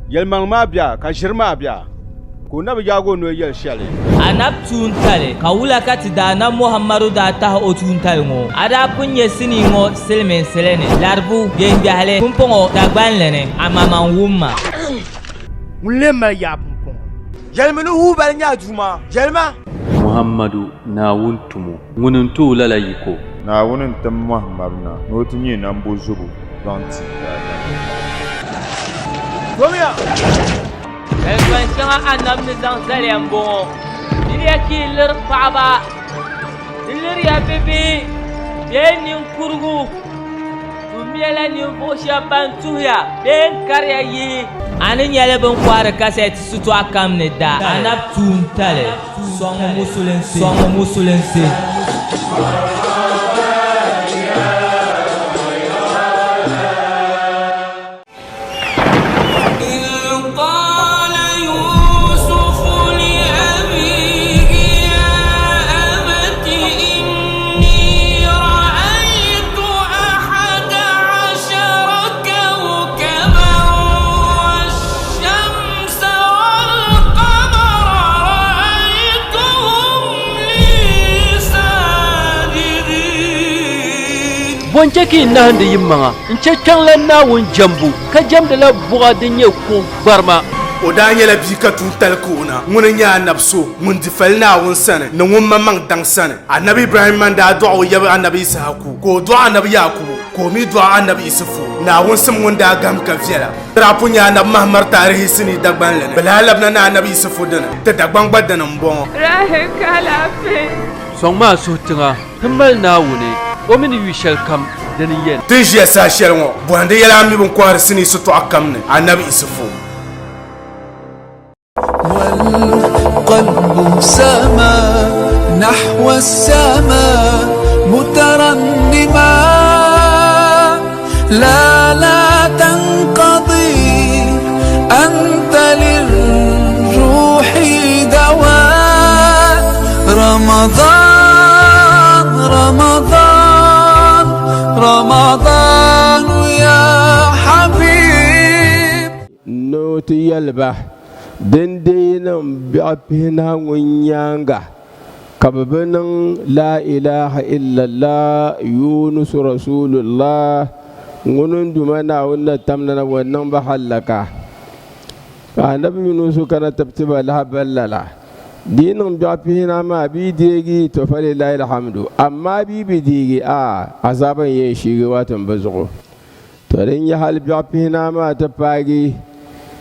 yelmang ma bia ka shirma bia ko nabi jago no yel shale anab tuntale kawula kati da na muhammadu da ta o tuntale ngo ada punye sini ngo selmen selene larbu gendi hale kumpongo dagban lene amama wumma mulema ya pumpon yelmenu hu bal nya juma yelma muhammadu na wuntumu ngunun tu lala yiko na wunin tam muhammaduna no tinye nan bo zubu donti Gomia elwan shanga anam ni zang zalembo ili akilir baba ilir ya bebe benin kurgu tumiela ni bosha bantuya ben karya yi anin yale ben kwara kaset sutu akam ne da anab tuntale songo musulense Bonjaki na hande yimmanga nchechan la na won jambu ka jamda la buga dinye ko barma o da nyela bi ka tun talkuna mun nya nabso mun difal na won sana na won mamang dang sana annabi ibrahim man da du'a ya annabi isahaku ko du'a annabi yakub ko mi du'a annabi isufu na won sam won da gam ka fiela rapu nya na mahmar tarihi sini dagban lene balalabna na annabi isufu dana ta dagban gbadan mbon rahe kala fe songma sotinga himbal na wune o min wishal kam dani yen tijia sa shelmo bwande yala mi bon kwar sini sutu akamne annabi isufu والقلب سما نحو السماء مترنما لا تنقضي أنت للروح دواء رمضان رمضان رمضان يا حبيب نوتي يلبح دندينم بأبهنا ونيانغا كببنا لا إله إلا الله يونس رسول الله ونندمنا ونتمنى وننبحلك النبي يونس كان تبتب لها بللا دينم بأبهنا ما بيديجي تفعل الله الحمد أما بيديجي عذابا يشيغ واتم بزغو ترين يحل بأبهنا ما تباجي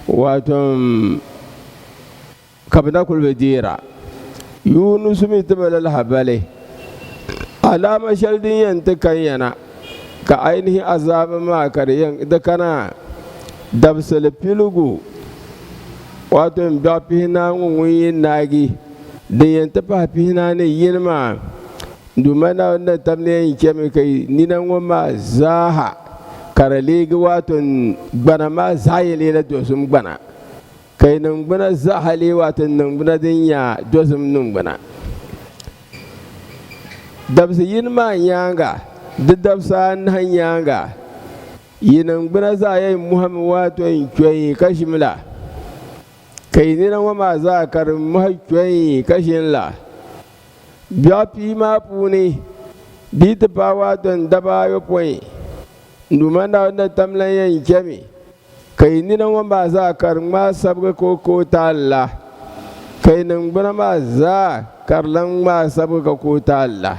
واتم kabna kulbe dira yunus mi tabala habale alama shaldin yanta kanyana ka ainihi azaba ma karyan da kana dabsal pilugu wato mbapina ngunyi nagi da yanta papina ne yinma dumana wannan tamne yin kemi kai ninan wama zaha karalegi wato gbana ma zayele la dosum gbana kai nan bana zahali watan nan bana dinya dozum nun bana dabsa yin ma yanga da dabsa nan yanga yinan bana za yayin muhammad wato yin kyoyi kashimla kai ne nan wama za kar muhakyoyi kashinla biya fi ma puni bi ta pa wato daba yo point ndumana wannan tamlan yin kemi kai ni nan wamba za karma sabga ko ta Allah kai nan bana ma za karlan ma sabga ko ta Allah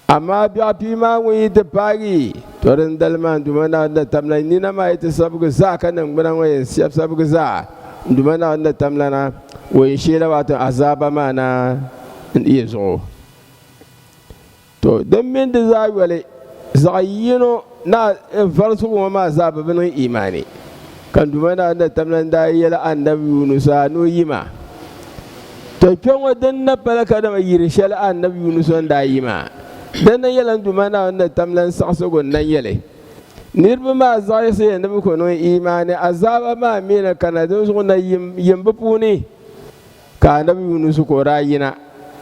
amma biya fi ma wani ta fari torin dalman dumana da tamla ni na ma ita sabga za ka nan bana wani sabga za dumana da tamla na wani shela wato azaba ma na iya zo to don min da za wale zayyino na farsu ma azaba bin imani kan dumana da tamlan da yala annabi Yunus no yima to kyon wadan na falaka da yirshal annabi Yunus da yima dan nan yala dumana da tamlan sakso gon nan yale nirba ma zai sai annabi ko no imani azaba ma mina kana don su na yimba puni ka annabi Yunus ko rayina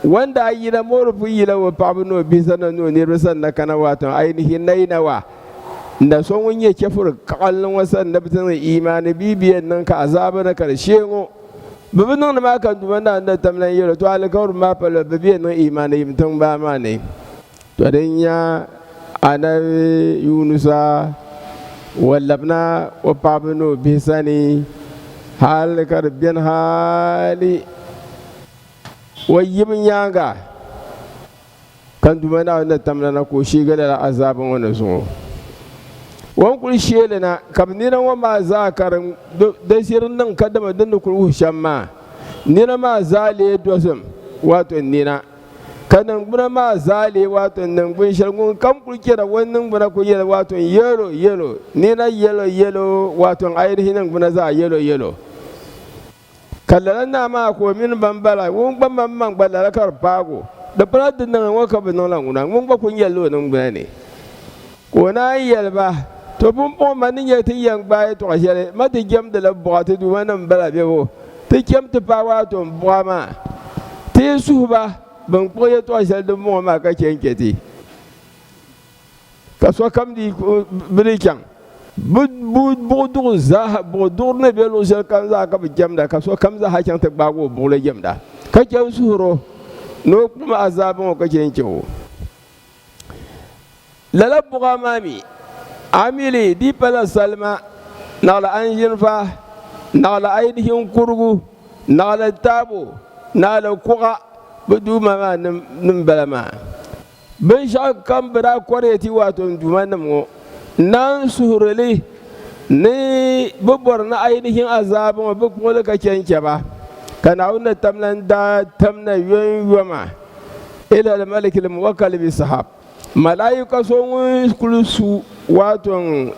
wanda ayina morfu yila wa pabno bi sanan no nirba sanna kana wato ainihin nainawa da son wani ya kefur kallon wasan da bitin imani bibiyan nan ka azaba na karshe ngo bibin nan ma kan duma da tamlan yero to alkawar ma falo bibiyan nan imani mutum ba ma ne to dan ya anabi yunusa wallabna wa pabno bisani hal kar biyan hali wayyim yanga kan duma da tamlan ko shi ga da azabin wannan so wan kul shele na kam nina wa ma za karan da sirin nan kadama dan kul shamma nina ma zale dosum wato nina kanan buna ma zale wato nan gun shargun kam kul kira wannan buna ku yelo wato yelo nina yelo wato ainihin nan buna za yelo kallalan na ma ko min bambala won ban man balala kar pago da pradin nan wa ka binon lan una mun ba kun yelo nan buna ne ko na yelba to bun po manin ya ti yang bai to ajere ma ti gem de la boate du manam bala bebo ti kem ti pa wa to boama ti suba ban po ya to ajere de mo ma ka kenketi ka so kam di brikan bu dur za bu dur ne be lo jel kan za ka bi gem da ka so kam za ha kan ta ba go bu le gem da ka ke suhuro no kuma azabun ka kenkewo lala bugamami amili di pala salma nagla an yinfa nagla ainihin kurgu nagla tabo nagla kuga buduma ma nim balama bin sha kan bira kwareti wato duma namgo nan suhurali ni bubbar na ainihin azabin wa buk wala ka kenke ba kana wanda tamlan da tamna yoma ila al-malik al-muwakkal bi sahab malaika son kulusu waton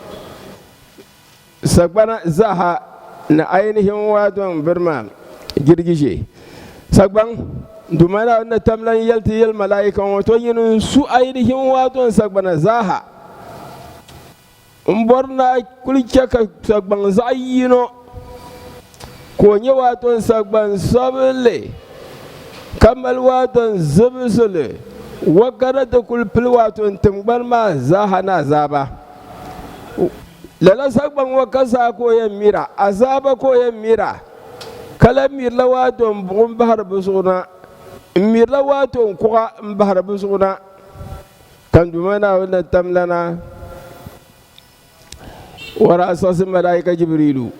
sagbana zaha na ainihin waton birma girgije sagban dumana na tamlan yalti yal malaika wato yin su ainihin waton sagbana zaha umborna kulke ka sagban zayyino ko nye waton sagban sabile kamal waton zubsule wakara da kulfil wato tumbar ma zahana zaba lala sagban wakasa ko yan mira azaba ko yan mira kala mirla wato bugun bahar busuna mirla wato kuka bahar busuna kan dumana wannan tamlana wara asasin malaika jibrilu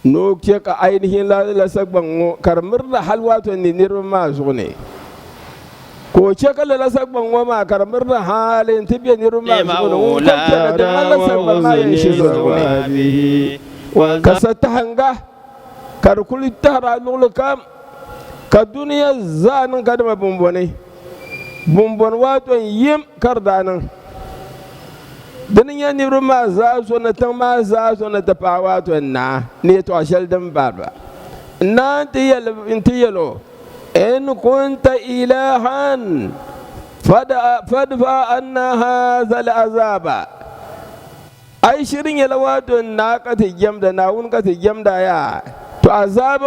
no ke ka ainihin la sagban karmir da halwato ne nirma zune ko ce kala la sagban wa ma karamar da halin tibiya ni rumma su ko da Allah sagban ma yin shi zuwa ka sata hanga kar kul tahra lul kam ka duniya zanin ka da bumbone bumbon wato yim kar danan dinin ni rumma za so na tan ma za so na tafa wato na ne to ashal dan baba na tiyalo إن كنت إلها فادفع أن هذا العذاب أي شرين يلوات الناقة الجمدة ناونك الجمدة يا تو عذاب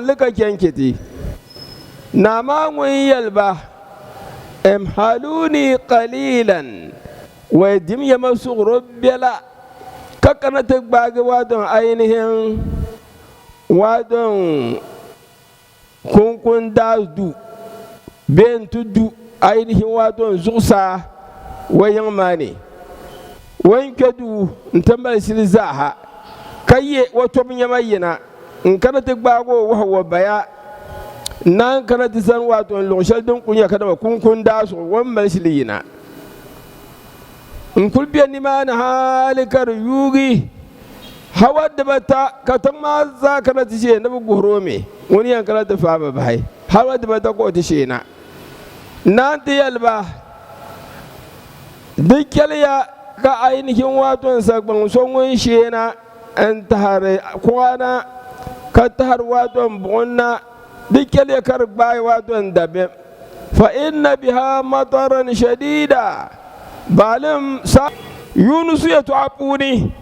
لك كنكتي نما ويلبا امحلوني قليلا ويدم يمسو ربي لا ككنتك باقي وادن أينهم وادن kunkun da du ben tudu ainihin wato zusa wayan mane wanke du ntambar silzaha kayye wato bin yamayina in kana ta gbago wa baya nan kana ta san wato lonshal din kunya kada kunkun da su wannan silina in kulbiya ni ma na halikar yugi hawa da bata ka ta ma za ka na tice na buhuro me wani yankala ta fa ba bai hawa da bata ko ta shena na ta yalba duk ya ka ainihin waton sagban son wani shena an tahare kwana ka tahar waton bonna duk ya kar bai waton dabe fa inna biha mataran shadida balim sa yunus ya tu'afuni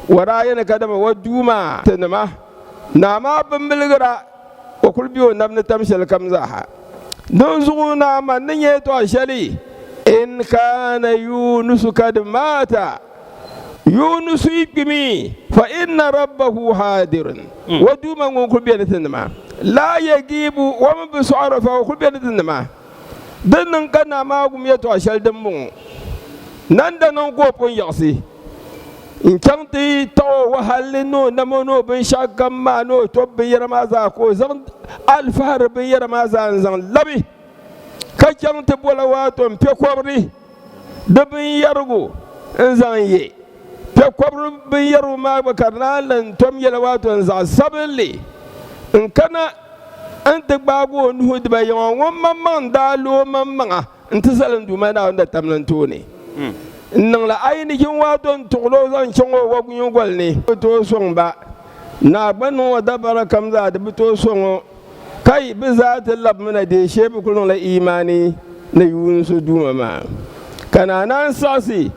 wara yana kadama waduma tanama nama bambilgra wa kulbiyo namna tamshal kamzaha don zuna man ye to ashali in kana yunus kad mata yunus ikmi fa inna rabbahu hadirun waduma ngon ko biyatin ma la yagibu wa man bisara fa ko biyatin ma dan kana magum yato ashal dan mun nan da nan ko pon yasi in kanti to wahalino namono bin shakam ma no to bin yarma za ko zan alfahar bin yarma za zan labi ka kanti bola wato pe kobri da bin yargo in zan yi pe kobri bin yaru ma bakarna lan tom yala wato za sabili in kana an ta bago nu da bayan wannan man dalo mamma in ta salan duma na wanda tamlan to ne nang la ainihin waton tuklo zan cin wa gunyin gwal ne to son ba na gbanin wa dabara kam za da bito son kai bi za ta lab mana da shebi kullun la imani na yun su duma ma kana nan sasi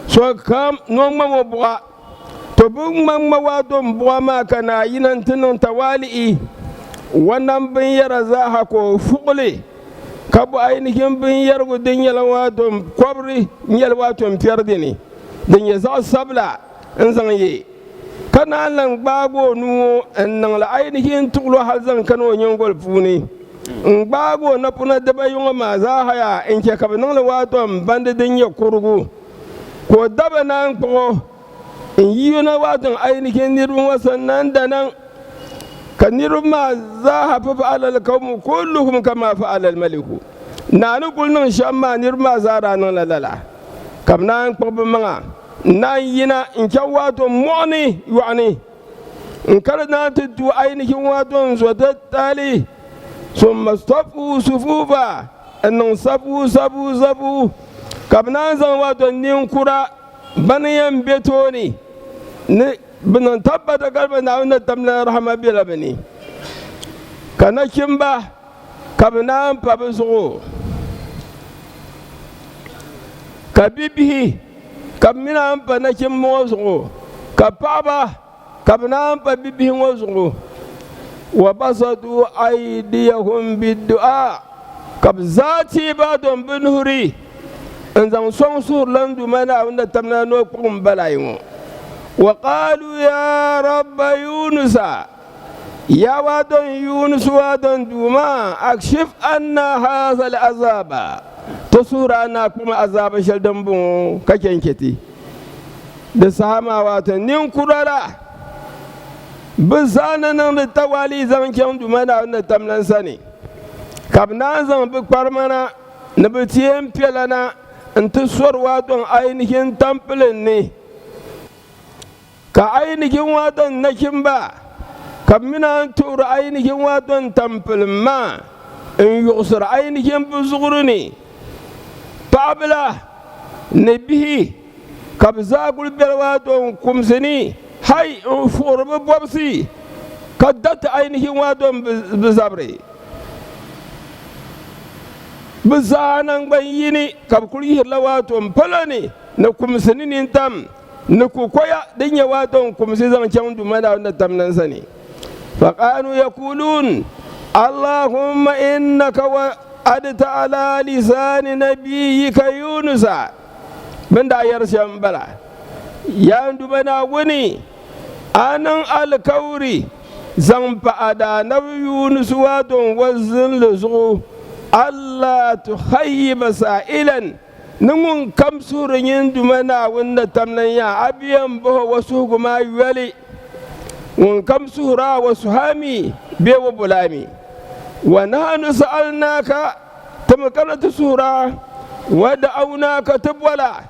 so kam non ma bua to bin man ma waton bua ma kana yinan tunun tawali wannan bin yara za ha ko fuqli kabu ainihin bin yargu din yalwaton kwabri yalwaton fiyarde ne din ya za sabla in zan yi kana lan bago nu nan la ainihin tuklo hal zan kano yin golfu ne in bago na puna da bayin ma za haya in ke kabu nan waton bande din ya kurgu ko daba nan ko in yi na waton ainihin nirun wasan nan da nan kanirma za hafa fa'alal qawmu kulluhum kama fa'alal maliku nanu kulnun shamma nirma zara nan lalala kam nan qab manga nan yina in kan wato mu'ni yu'ani in karna tu ainihin wato zo tattali summa stafu sufufa annan sabu kam nan zan wato nin kura banayan betoni ne binan tabbata garba na wanda tamla rahama bila bani kana kimba kabna pabu zo kabibihi kamina pa na kim mozo kapaba kabna pabibihi mozo wa basadu aydiyahum biddu'a kabzati badon binhuri in zan son sur landu mana wanda tamla no kum balayin وقالوا يا رب يونس يا وادن يونس وادن دوما اكشف أن هذا العذاب تصورنا كما عذاب شلدنبو ككنكتي da sama wata nin kurara bizana nan da tawali zan kyan dumana wanda tamlan sani kabna zan bi kwarmana na bitiyen pelana in tusor waton ainihin tamfilin ne ka ainihin waton na kimba kamina tura ainihin waton tamfilin ma in yuksur ainihin buzuguru ne fabila na bihi kabza gulbel waton kumsini hai in furbi bobsi kaddata ainihin waton bizabre bizanan ban yini kabkuri hirla waton falani na kumsini ni tam na kukoya din ya waton kumsi zan can dumana wanda tamnan sani faqanu yaqulun allahumma innaka wa adta ala lisani nabiyyika yunusa min da yarshen bala ya dumana wani anan alkauri zan fa'ada na yunus waton wazin luzu allah tuhayyiba sa'ilan nungun kam surin yin dumana wanda tamnan ya abiyan baho wasu guma yuwali wun kam sura wasu hami bewa bulami wa nahnu sa'alnaka tamkaratu sura wa da'awnaka tabwala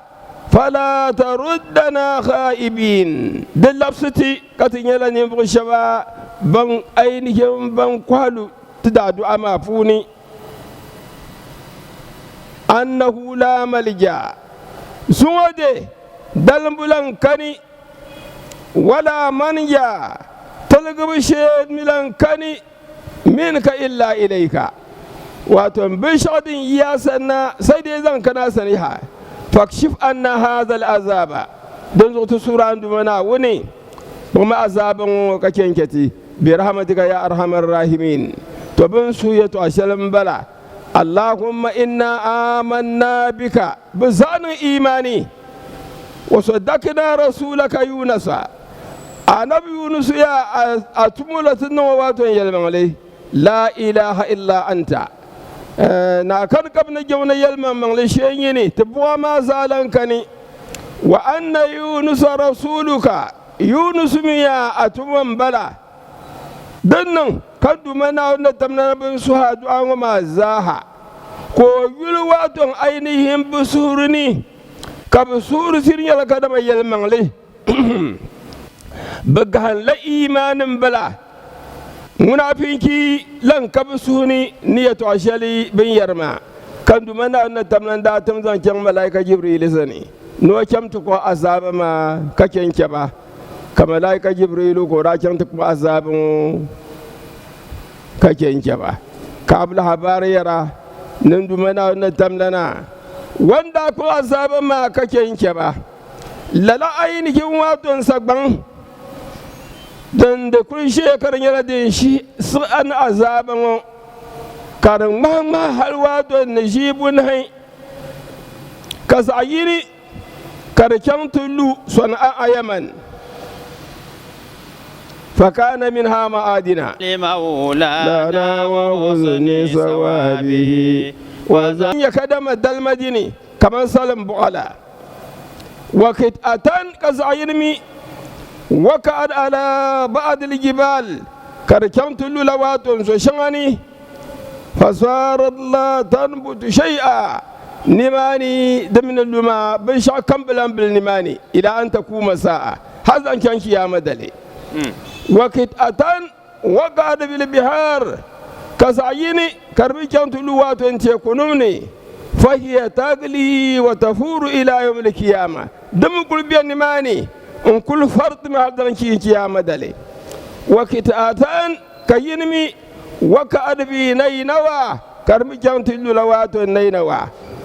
fala taruddana khaibin dallafsiti katin yala ne bu shaba ban ainihin ban kwalu tudadu amafuni annahu la malja suwade dalbulan kani wala manja talgabishe milan kani minka illa ilayka wato bishadin ya sanna sai dai zan kana saniha fakshif anna hadha al'azaba dan zo ta sura andumana wani kuma azaban kake keti bi rahmatika ya arhamar rahimin to bin su ya to ashalan bala اللهم إنا آمنا بك بزان إيماني وصدقنا رسولك يونس النبي يونس يا أتمولة النووات يلمن لا إله إلا أنت ناكن كبن جون يلمن من لشيني تبوا ما زالنكني وأن يونس رسولك يونس ميا أتمم بلا دنن كدو منا نتمنا بن سهاد وما زاها كو يلواتون أينهم بسورني كبسور سيريا لكدم يلمن لي بغان لا إيمان بلا منافقي لن كبسوني نية عشالي بن يرما كدو منا نتمنا داتم زان كم ملاك جبريل زني نو كم تكو عذاب ما ككين كبا كملاك جبريل كو را كم تكو عذاب ككين كبا قبل حبار يرا نندو منا نتمنا wanda ko azaba ma kake yinke ba lala ainihin waton sagban dan da kun shekaran yana da shi su an azaban karin ma har waton na jibun hai ka sayiri karken tulu sana'a a yaman فكان منها معادنا لمولانا وحسن ثوابه وزن يكدم الدلمديني كما سلم بغلا وكتأتان كزعيرمي وكأد على بعض الجبال كركمت اللولوات وشغني فصارت لا تنبت شيئا نماني دمن اللما بشع كمبلا بالنماني إلى أن تقوم ساعة هذا كان قيام دلي وكتأتان وقعد بالبحار كسعيني كربي كانت اللوات تكونوني فهي تغلي وتفور إلى يوم القيامة دم كل بينماني ان كل فرد ما هذا قيامة دلي وكتأتان كينمي وكأد بنينوى كربي كانت اللوات نينوى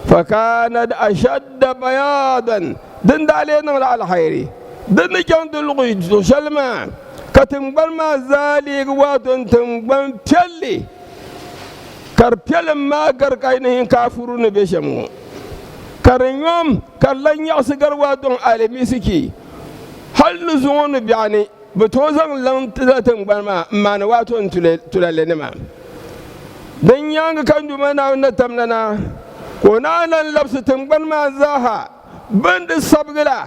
فكانت أشد بياضا دن علينا على الخير دن كانت اللغة شلما كتنبال ما زالي واتن تنبال تيلي كاربيل ما كاركاينين كافرون بيشمو كارنيوم كارلان ياسغر واتن علميسكي هل نزون بياني بتوزن لن تنبال ما نواتن تلالنما دن يانغ كاندو منا نتمننا كونانا لبس تنبال ما زاها بند سبغلا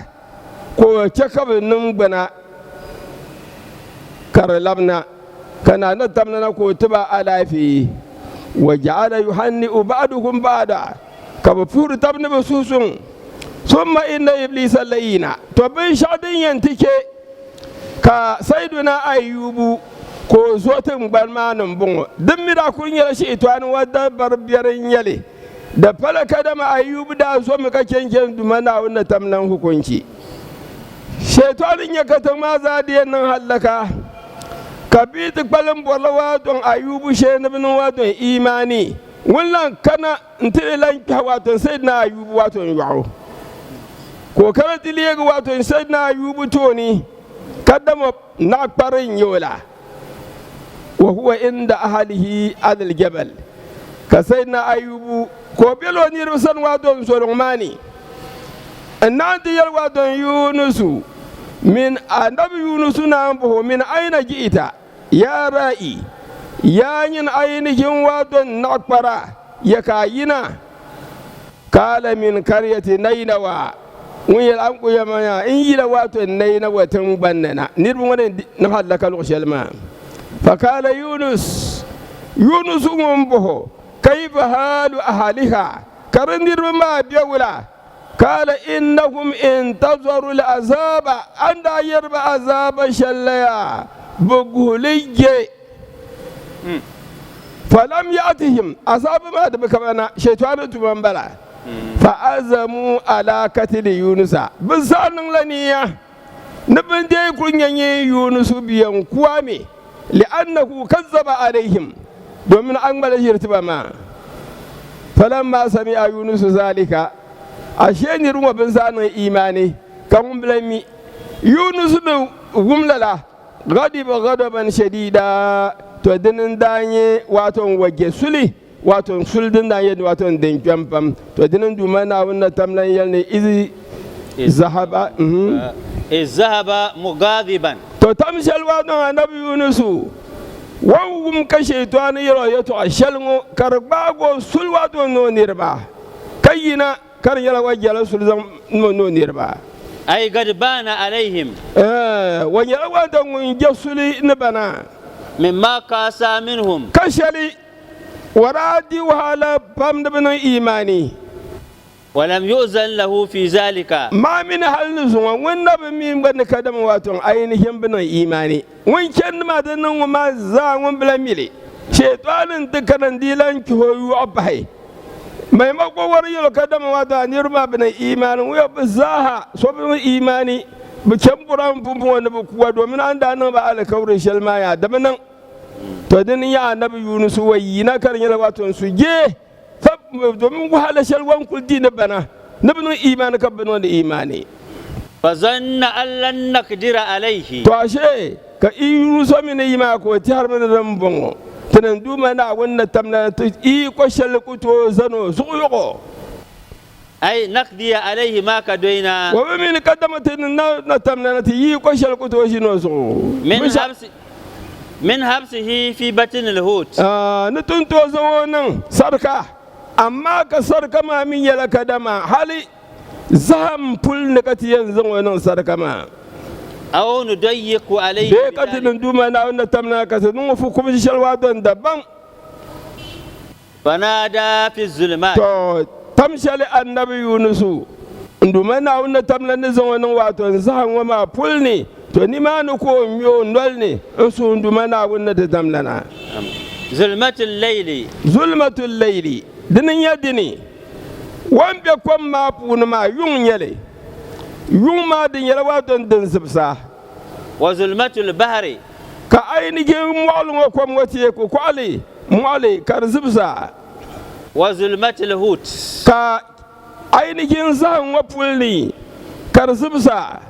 كو تشكب نمبنا كرلبنا كان نتمنى كتبا على فيه وجعل يهنئ بعضهم بعضا كبفور تبن بسوسون ثم إن إبليس اللينا تبين شادين ينتكي كسيدنا أيوب كو زوتن بالمان بون دميرا كونيا شيطان ودا بربيرين يلي da falaka da ma ayyubu da so muka kenken dumana wannan tamnan hukunci shaytanin ya katama zadiyan nan halaka kabiti kpalim bolawa don ayubu she na bin wato imani wannan kana ntilan wato sai na ayubu wato yawo ko kana tiliye wato sai na ayubu to ni kadama na parin yola wa huwa inda ahlihi adal jabal ka sai na ayubu ko belo ni rusan wato solomani annadi yal wato yunusu min annabi yunusu na ambo min aina jiita ya ra'i ya yin ainihin wadon nakbara ya kayina kala min karyati nainawa wuyel an kuya maya in yi da wato nainawa tun bannana nirbin wani na halaka lokacin ma fa kala yunus umbo kaifa halu ahliha karin nirbin ma biyawula قال إنهم انتظروا العذاب عند يربى عذاب شليا بقولي فلم يأتهم عذاب ما دبكمنا شيطان تمنبلا فعزموا على قتل يونس بزان لنيا نبن دي كونيا يونس بيان كوامي لأنه كذب عليهم دومن أنبل جرتبا ما فلما سمع يونس ذلك ashe ni ruwa bin zanin imani kan blami yunus bin gumlala gadiba gadaban shadida to dinin danye wato wage suli wato suldin danye wato din kampam to dinin dumana wannan tamlan yalne izi zahaba إذ ذهب مغاضبا to tamshal wa don annabi yunusu wawum ka shaytan yaro ya to ashalngo karbago sulwa don no nirba kayina kar yala wajala sulzam no nirba أي غضبان عليهم wanyala wa don jasuli nibana مما قاسى منهم kashali waradi wahala pamdabana imani ولم يؤذن له في ذلك ما من هل نزوا والنبي من بن كدم واتون أينهم بنا إيماني وين كان ما دنا وما زان بلا ميلي شيطان تكرن ديلان كهو يعبهي ما يمقوا وريو كدم واتون يرمى بنا إيمان ويبزاها صوب إيماني بكمبران بمبوان بقوة ومن عندنا بقى كور شلمايا دمنا تدني يا نبي يونس وينا كرن يلواتون سجيه domin wahala shalwan kuldi na bana na binu imani ka binu da imani fa zanna allan naqdira alaihi to ashe ka iyu so min ima ko ti har min ran bongo tanan duma na wannan tamna to i ko shal ku to zano zuyo ai naqdiya alaihi ma kadaina wa min kadamatin na tamna ti i ko shal ku to shino zo min habsihi fi batn alhut na tun to zo nan sarka amma ka sarka ma min yala kadama hali zam pul ne kati yanzu wannan sarka ma aw nudayyiqu alayhi be katin duma na wannan tamna ka sun fu kuma shalwa don daban fanada fi zulmat to tamshali annabi yunusu duma na wannan tamna ne zan wannan wato zan wa ma pul ne to ni ma ni ko myo ndol ne su duma na wannan da tamlana zulmatul layli dinin yadini wambe kom ma pun ma yung yele yung ma din yele wa don din sibsa wa zulmatul bahri ka ainihin mu'alun kom wati ko kwali mu'ali kar sibsa wa zulmatul hut ka ainihin zan wa pulni kar sibsa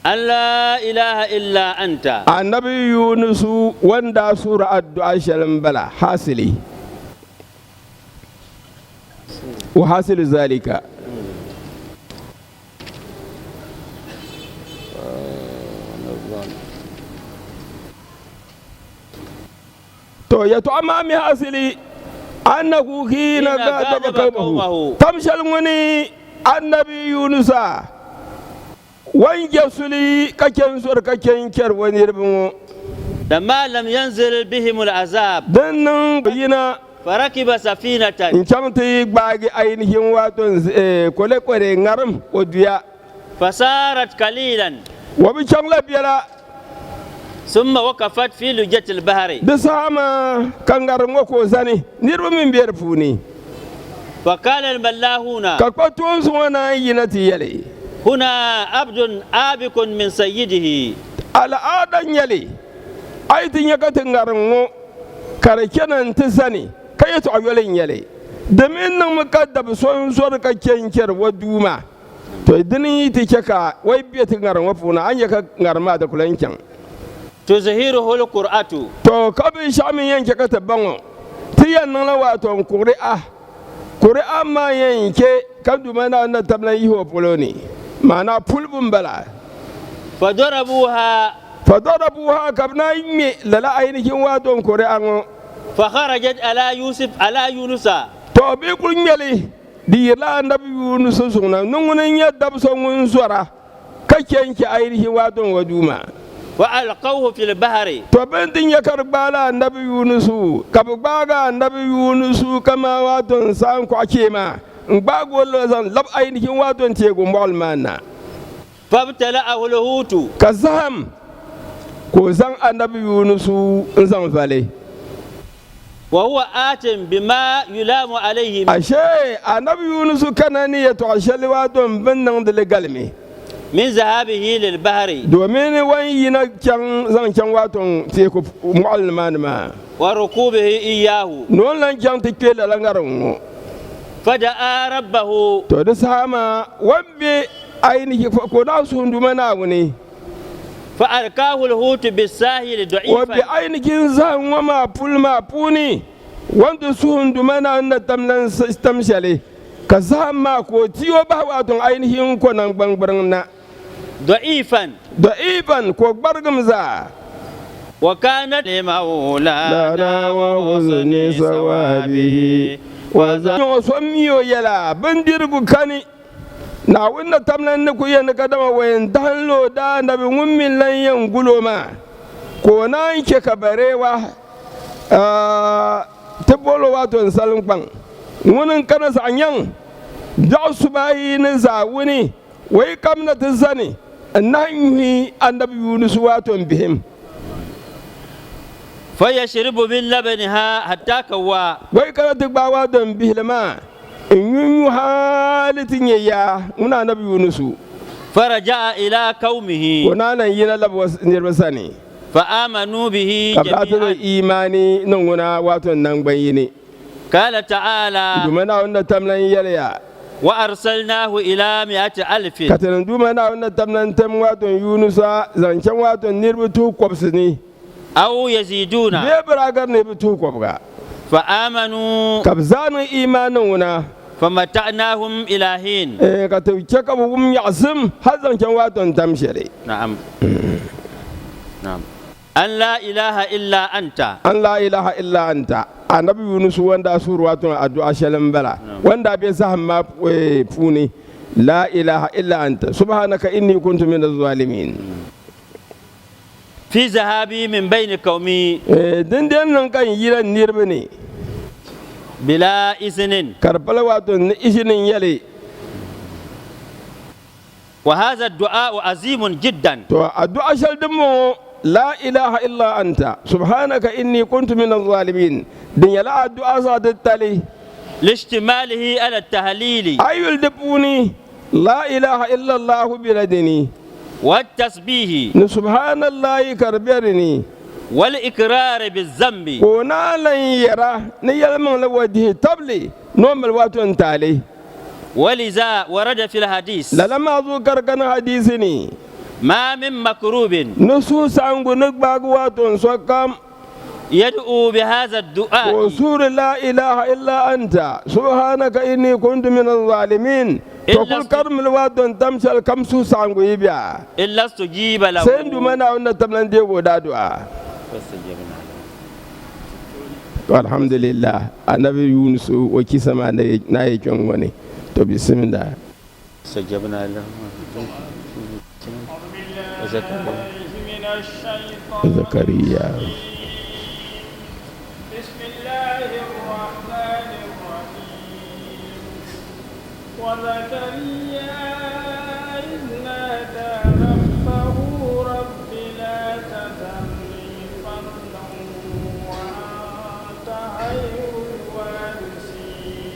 alla ilaha illa anta annabi yunusu wanda sura addu'a shalam bala hasili وحاصل ذلك تو يتعمى من حاصل أنه حين غضب قومه تمشل مني النبي يونس وين جسلي ككن سور ككن كر ونيربو لما لم ينزل بهم العذاب دنن بينا فركب سفينة إن كم تيجي أينهم واتون كله كله نعم وديا فصارت قليلا وبيشان لا بيلا ثم وقفت في لجة البحر دسامة كنغرم وكوزاني نيرو من بيرفوني فقال الملاهون كقطون سوانا ينتي يلي هنا عبد آبق من سيده على آدم يلي أيتين يكتنغرم كاركنا انتساني كيتو عيولين يلي دمين مكدب سور كينكر ودوما to idini ti keka wai biya ti ngaran wafuna an yaka ngarma da kulankin to zahiruhu alqur'atu to kabi shamin yanke ka tabango ti yannan la wato qur'a ma yanke kadu mana na tablan yiho poloni mana pulbun bala fadarabuha kabna yimi lala ainihin wato qur'an fa kharajat ala yunusa to bi kunyali di la annabi yunus suna nungunan yadda son zura kakenki ainihi wadon waduma wa alqawhu fil bahri to bendin ya karbala annabi yunus kabbaga annabi yunus kama wadon san ko akema ngbago zan lab ainihi wadon te gumbal manna fabtala ahluhutu kazam ko zan annabi yunus zan vale وهو آتم بما يلام عليه أشيء النبي يونس كان يتعشل وادم بنن دلقلمي من ذهابه للبحر دومين وين كان زان كان واتون تيكو معلمان ما وركوبه إياه نون لان كان تكيل لانغارون فدعا ربه تدساما وبي أينه فكونا سندمنا وني فألقاه الحوت بالساحل ضعيفا وبأين زان وما بول ما بوني وانت سون دمنا أن تملن استمشلي ka zaham maa ka o tiyo bas wato ainihin ko nangbangbarng na ضعيفا ko gbargem zaa وكانت لمولانا lana wa huzni sawabihi wa za so miyo yala bandirgu kani na wanda tamlan ne ku yen ka dama wayan danlo da nabi mummin lan yan guloma ko nan ke kabarewa tibolo wato salin kwan wunin kana sanyan da su bayi ne zawuni wai kamna tizani nan yi annabi yunus wato bihim فيشرب من لبنها حتى كوا wai kana tigba wato bihilma in halitin ya muna annabi yunus فرجع إلى قومه ko nan yi na labwas nirbasani فآمنوا به kabla ta جميعا imani nan guna wato nan bayini قال تعالى dumana wanda tamlan yarya وأرسلناه إلى 100,000 katanan dumana wanda tamlan tam wato yunusa zancen wato nirbutu kwabsini أو يزيدون be baragar ne bitu kwabga فآمنوا kabzanu imanin wuna فمتعناهم إلى حين ka tauke ka bugum yasim har zancen wato tamshere نعم نعم أن لا إله إلا أنت an la ilaha illa anta annabi yunus wanda suru wato addu'a shalan bala wanda be sa hamma funi la ilaha illa anta subhanaka inni kuntu minaz zalimin في ذهابي من بين قومي dindin nan kan yiran nirbi ne بلا إذن karbala wato ni ishinin yale وهذا الدعاء عظيم جدا to addu'a shal dimmo la ilaha illa anta subhanaka inni kuntu minaz zalimin din yala addu'a sa tattali لاشتماله على التهليل ayul dibuni la ilaha illa allah biladini والتسبيح ni subhanallahi karbirini والإقرار بالذنب ko na lan yara ni yalman la wajhi tabli normal wato tali ولذا ورد في الحديث lalama zu karkana hadisi ni ما من مكروب nusu sangu nugbagu wato sokam يدعو بهذا الدعاء وسور لا إله إلا أنت سبحانك إني كنت من الظالمين تقول كرم الواد تمشي الكمسو سانغو يبيا إلا استجيب له سندو منا أن تمنى دي ودادوا الحمد لله النبي يونس وكيسما ناي كونغوني تو بسم الله استجبنا له زكريا بسم الله الرحمن الرحيم وزكريا إذ نادى ربه رب لا تذرني فردا وأنت خير الوارثين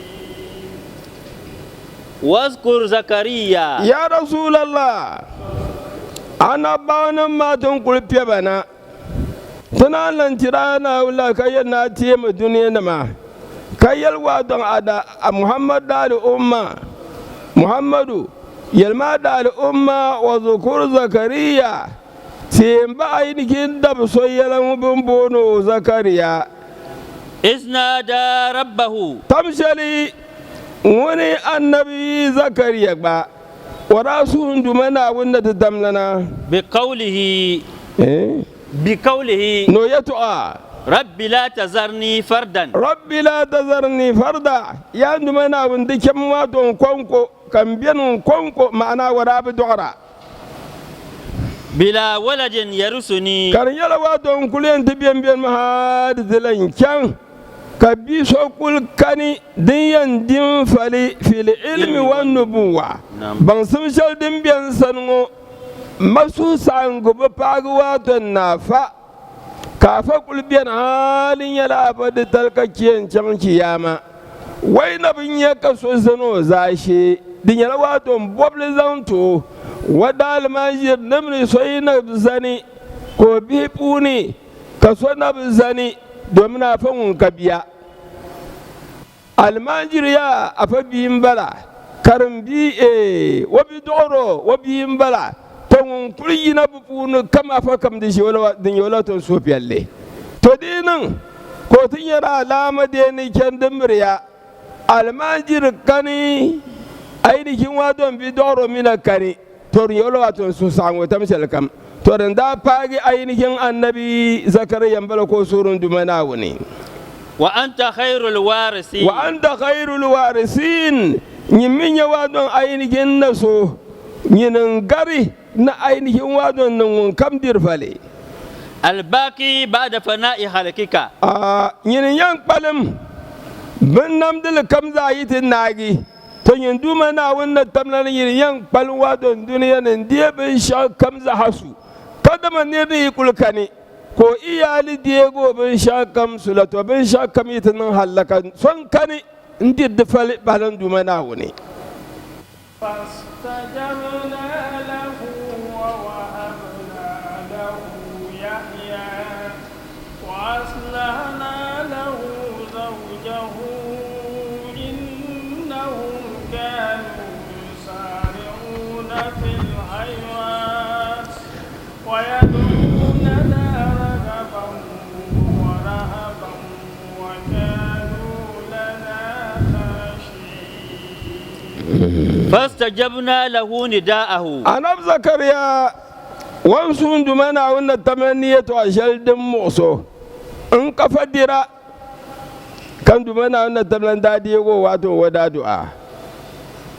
واذكر زكريا يا رسول الله أنا بانا ما تنقل بيبنا tana nan tirana wala kayan na tema duniya na ma kayal wadon ada a muhammad da umma muhammadu yalma da umma wa zukur zakariya ba ainihin da so yalan bin bono zakariya isnada rabbahu tamshali wani annabi zakariya ba wa rasulun dumana wanda ta damlana bi qawlihi no yatu'a rabbi la tazarni fardan rabbi la tazarni farda ya dumana wanda kem wato konko kan biyan konko ma'ana wara bi dora bila waladin yarusuni kan yala wato kulen tibiyan biyan mahad dilan kyan ka bi sokul kani din din fali fil ilmi wan nubuwa ban sun shal din biyan sango masu sangu ba fagu wato nafa kafa kulbiyan halin yala abadi talkakiyan can kiyama wai na bin ya kaso zano zashe din yala wato bobli zanto wada almajir namri soyi na zani ko bi puni kaso na zani domin a fan ka biya almajir ya afa biyin bala karin bi wabi doro wabi yin bala ton kulyi na bupunu kama fa kam da shi wala din yola ton sofiyalle to dinan ko tin yara alama de ni ken dimriya almanjir kani ainihin wadon bi doro mina kani tor yolo wato su sango tamsel kam tor da pagi ainihin annabi zakariya bala ko surun dumana wuni wa anta khairul warisin nyiminya wadon ainihin naso nyinin gari na ainihin wadon nan kam dirfale albaki ba'da fana'i halakika nyinin yan palim bin namdil kam zayitin nagi to yin duma na wannan tamlan yin yan palwa don duniya nan dia bin sha kam za hasu kada man ne yi kulkani ko iyali diego bin sha kam sulato bin sha kam yitin halaka son kani indir da fal balan duma na wani فاستجبنا له ووهبنا له يحيى وأصلحنا له زوجه إنهم كانوا يسارعون في الخيرات ويدعوننا رغبا ورهبا وكانوا لنا خاشعين. فاستجبنا له نداءه أنا زكريا وانسون دمنا وان التمنية وأجل دم موسو انك فدرا كان دمنا وان التمنية دادي وواتو ودادوا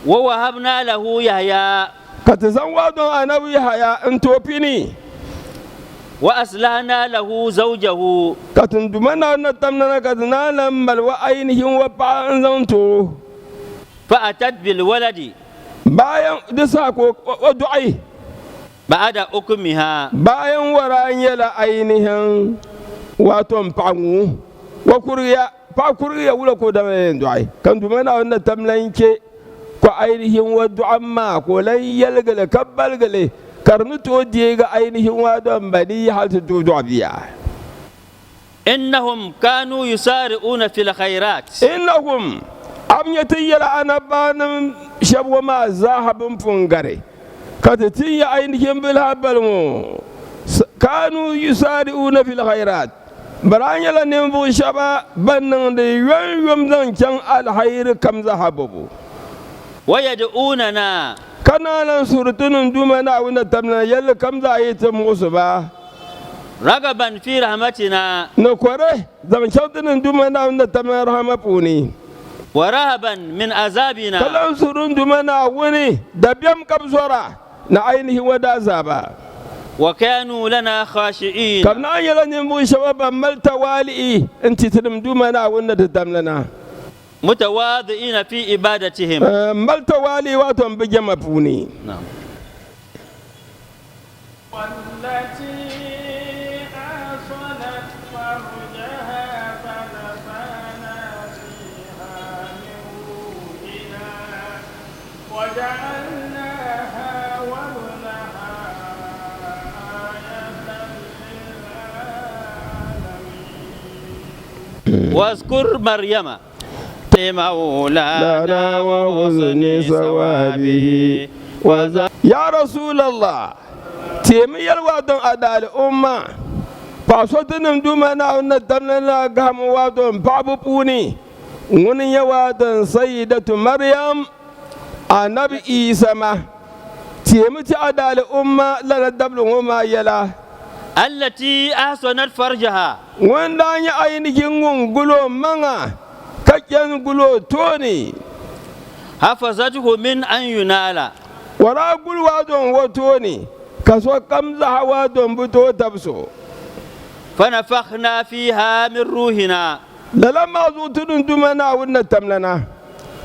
ووهبنا له يحيى كتزوادو أنا ويحيى انتو بيني وأصلحنا له زوجه كتندمنا وان التمنية كتنا لما وأينهم وبعنزنتو فأتت بالولد bayan disa ko du'ai ba'da ukmiha bayan waran yala ainihin waton pangu wa kuriya wula ko da mai du'ai kan dumana wannan tamlanke ko ainihin wa du'amma ko lan yalgale kabbalgale karnu to je ga ainihin wa don bani hal to du'abiya innahum kanu yusari'una fil khairat innahum amyatiyala anabanan shabwa ma zahabin fungare katatiya ainihin bil habalmu kanu yusari'una fil khairat baranyala nembu shaba bannan da yoyom zan can alhair kam zahabu wayad'unana kanalan surtunun dumana wanda tamna yalla kam za yi ta musu ba ragaban fi rahmatina na kore zaman shautunan dumana wanda tamna rahmapuni warahaban min azabina kalan surun dumana wani da biyam kabsora na ainihin wada azaba wa kanu lana khashi'in kamna yala ne mu shababan malta wali'i inti tidum dumana wanda da damlana mutawadi'ina fi ibadatihim malta wali wato bige mafuni na'am والتي أحصنت فرجها فنفخنا فيها من روحنا وجعلناها وابنها آية للعالمين. واذكر مريم مولانا وحسن ثوابه يا رسول الله تيمي الوادن أدال أمة فاسوتنم دومنا ونتمنى قام وادن بابو بوني وني وادن سيدة مريم النبي عيسى ما تيمي أدال أمة لنا دبل وما يلا التي أحسنت فرجها وين داني أينكين قلو منا كجن قلو توني حفظته من أن ينال wara gulwa don wato ne kaso kamza hawa don buto tabso فنفخنا فيها من روحنا lalama zu tudun dumana wannan tamlana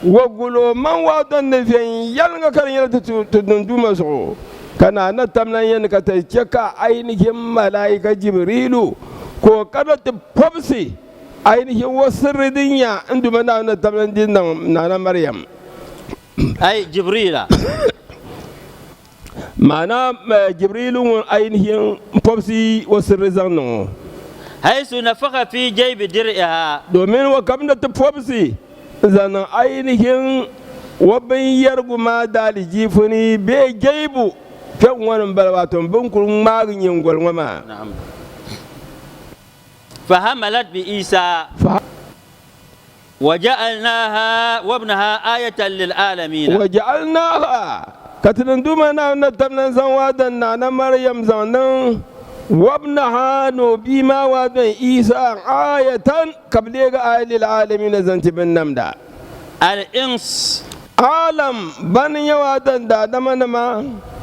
wa gulo man wa don ne fen yalga kan yalta tudun duma so kana na tamlan yan ka ta ceka ainihin malaika jibrilu ko kada ta fobsi ainihin wasu ridinya indumana wannan tamlan din na maryam أي جبريل معنى جبريل أينهم فبسي وسرزانو حيث نفخ في جيب درعها دومين وكمنا تفبسي زانا أينهم وبين يرغو ما دالي جيفني بي جيبو كم وانا بلواتهم بنكل ماغن ينقل وما نعم فحملت بإيسى وجعلناها وابنها آية للعالمين وجعلناها كتنندوما ناونا تمنا زوادا نانا مريم زانا وابنها نوبيما وادن إيسا آية قبليغ آية للعالمين زنتي بالنمدا الإنس عالم بني وادا دادما نما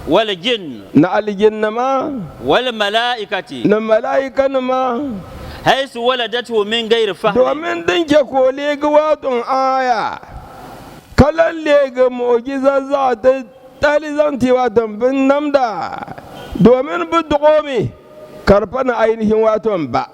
والجن نا الجن ما والملائكة نملائكة نما حيث ولدته من غير فهم domin dinke ko lega waton aya kalan lega mu'jiza za ta talizanti waton bin namda domin bi dogomi karfana ainihin waton ba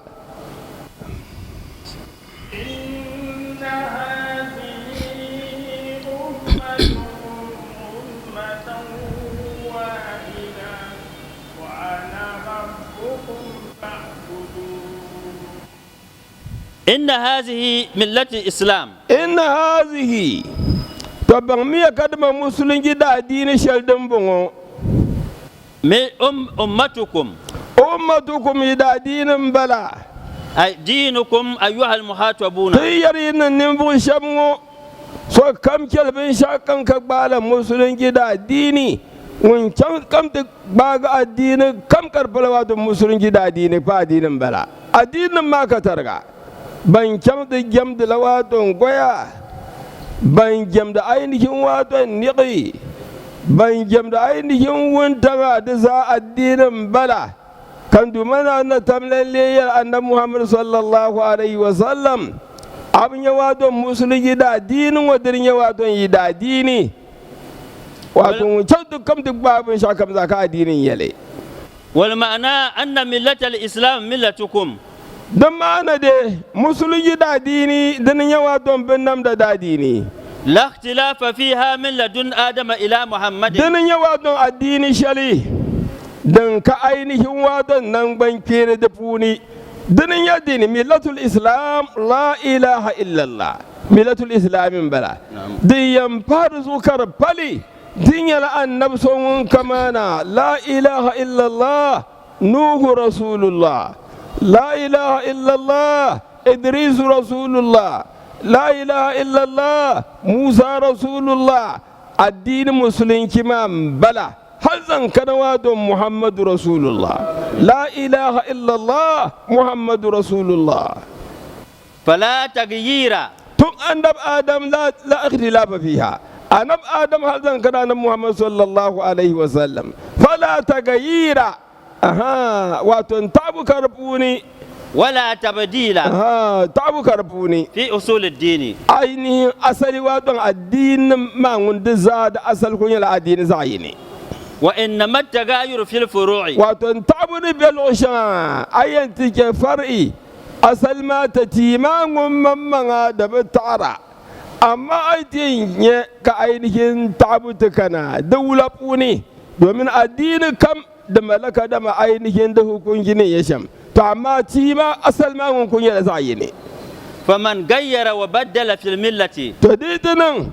إن هذه ملة الإسلام إن هذه طبعا مية كدما مسلم جدا دين شلدن بونو أمتكم جدا دين بلا أي دينكم أيها المخاطبون تيرين النبو شمو سو كم كلبن شاكن كبالا مسلم جدا ديني وين كم تباغ الدين كم كربلوات مسلم جدا ديني با دين بلا الدين ما كترغا ban kyam da gyam da lawaton goya ban gyam da ainihin waton niƙi ban gyam da ainihin wuntara da za addinin bala kan dumana na tamlaliyar annan muhammad sallallahu alaihi wasallam abin ya waton musulunci da addinin wadirin ya waton yi da addini waton kyau dukkan duk babin shakam zaka addinin yale wal ma'ana anna millatal islam millatukum don ma'ana de musulunci da dini dinin yawa don bin nam da dini la ikhtilafa fiha min ladun adama ila muhammadin dinin yawa don addini shali dan ka ainihin wadon nan ban kere da funi dinin ya dini millatul islam la ilaha illallah millatul islamin bala diyan faru zukar fali din yala annab son kamana la ilaha illallah nuhu rasulullah لا إله إلا الله إدريس رسول الله لا إله إلا الله موسى رسول الله الدين مسلم كمان بلا هل كنوات محمد رسول الله لا إله إلا الله محمد رسول الله فلا تغيير تم أنب آدم لا اختلاف فيها أنب آدم هل كان محمد صلى الله عليه وسلم فلا تغيير واتن تابو كربوني ولا تبديل تابو كربوني في أصول الدين أيني أصلي واتن الدين ما عند زاد أصل كوني الدين زايني وإنما التغير في الفروع واتن تابو بالعشاء أين تيجي فرعي أصل ما تتيما ممما دبتارا أما أيتين كأينهن تابو تكنا دولة بوني ومن الدين كم da malaka da ma ainihin da hukunci ne ya sham to amma ci ma asal ma hukunci da zai ne faman gayyara wa baddala fil millati to dai nan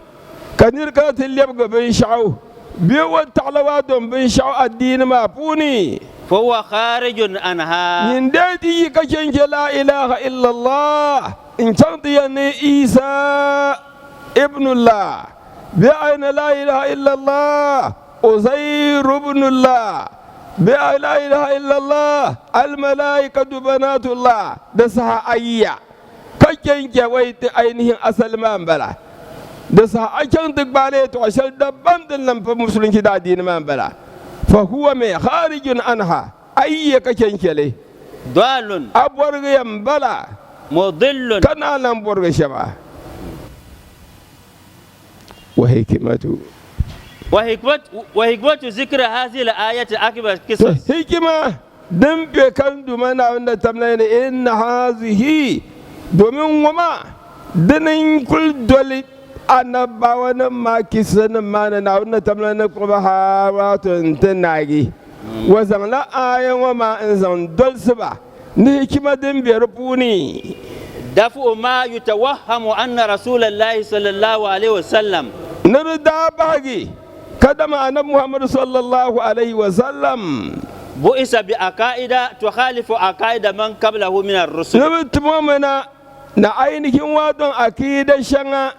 kanir ka tilab ga bin sha'u bi wa ta'lawa don bin sha'u addini ma funi fa huwa kharijun anha yin dadi ka kenke la ilaha illa allah in canti ne isa ibnullah bi ayna la ilaha illa allah uzair ibnullah لا إله إلا الله الملائكة بنات الله دسها أيا كجن جويت أينه أصل ما بلا دسها أجن تقبله توصل دبان دلنا فمسلم كدا دين ما بلا فهو من خارج عنها أي كجن كله ضال أبورغ ينبلا مضل كان على أبورغ شبا وحكمته وحكمة ذكر هذه الآية أكبر قصص حكمة دم بكم دمنا عند تمنين إن هذه دومين وما دنين كل دولي أنا باوانا ما كيسنا ما نعود تمنين كبها واتنتناجي وزن لا آية وما إنسان دول سبا نحكمة دم بيربوني دفع ما يتوهم أن رسول الله صلى الله عليه وسلم نردا باغي كدم أنا محمد صلى الله عليه وسلم بؤس بعقائد تخالف عقائد من قبله من الرسل نبت مؤمنا na ainihin waton akida shanga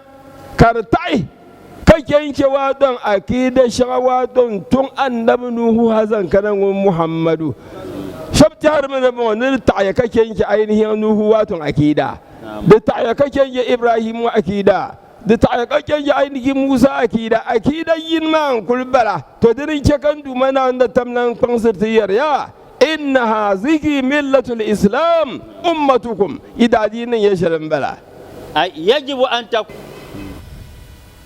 kartai kake yanke waton akida shanga waton tun annabi nuhu hazan kanan muhammadu shabta har mana ba ne ta ya kake yanke ainihin nuhu waton akida da ta ya kake yanke ibrahim akida da ta ya kake yanke ainihin musa akida yin man kulbala to dirin ke kan dumana da tamnan konsirtiyar ya إن هذه ملة الإسلام أمتكم إذا دين يشرم بلا يجب أن تكون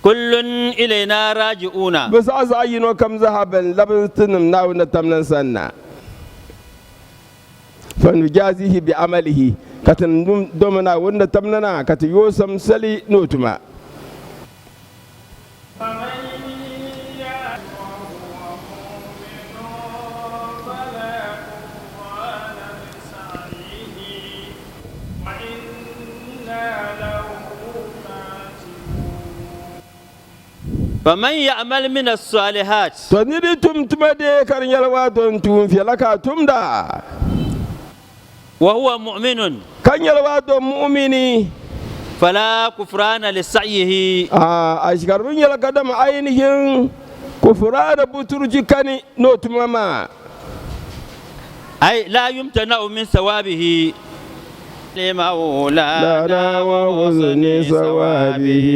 كل إلينا راجعون بس أزعين وكم ذهبا لبنتنم ناو نتمنى سنة فنجازيه بعمله كتن دومنا ونتمنى كتن يوسم سلي نوتما فمن يعمل من الصالحات تنيري تمدي كرنيال وادون توم في لك تمدا وهو مؤمن كرنيال وادون مؤمني فلا كفران لسعيه أشكرون يلا قدام عينهم كفران بترجي كاني نوت ماما أي لا يمتنع من ثوابه لمولانا وحسن ثوابه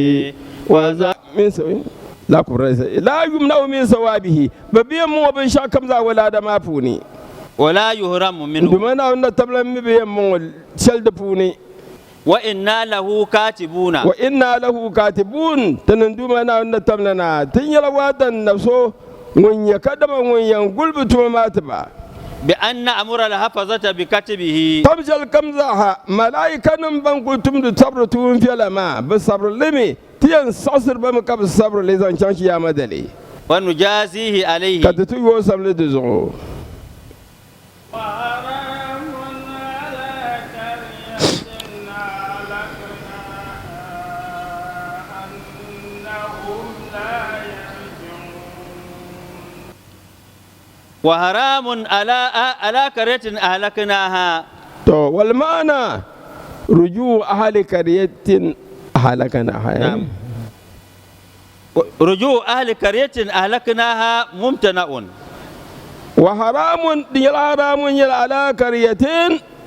وذا من ثوابه لا كفران لا يمنع من ثوابه ببيم مو بنشا كمزا ولا دما فوني ولا يهرم منه بمنا أن تبلم ببيم مو شلد فوني وإنا له كاتبون تنندومنا أن تبلنا تنيلا وادن نفسه من يكدم من ينقل بتماماتبا بأن أمر الحفظة بكتبه تبجل كمزاها ملائكة نمبن تمد صبر تون في لما بالصبر لمي تين صصر بمكب الصبر لزان شانشي يا مدلي ونجازيه عليه كتتو يوسم لدزو وحرام على قرية أهلكناها تو والمعنى رجوع أهل قرية أهلكناها رجوع أهل قرية أهلكناها ممتنع وحرام ديال حرام يل على قرية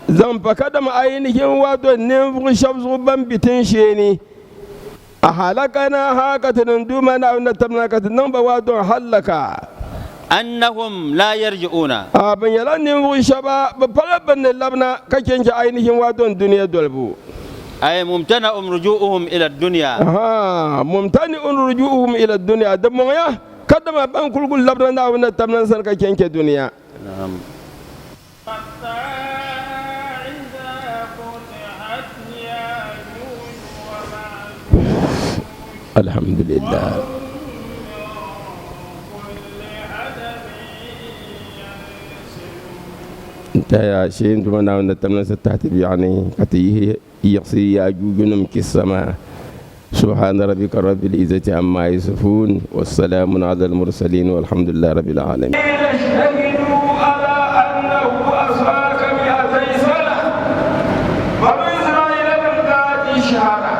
زنب كدم عينهم وادو نفغ شبز بن بتنشيني أهلكناها كتندومنا ونتمنا كتنم بوادو حلكا أنهم لا يرجعون بن يلان نفغ شبا بفلبن اللبنا كتنش عينهم وادو الدنيا دولبو أي ممتنع رجوعهم إلى الدنيا ممتنع رجوعهم إلى الدنيا دمويا كدما بان كل لبنا ونتمنا سرك كنك الدنيا نعم حتى إذا فتحت ياجوج وماجوج الحمد لله انت يا شين تمنا ونتمنا ستحت يعني كتيه يقصي ياجوج نمك السماء سبحان ربك رب العزة عما يصفون والسلام على المرسلين والحمد لله رب العالمين. شهدوا على أنه أصابك 200 سنة بنو إسرائيل من ذات شهرة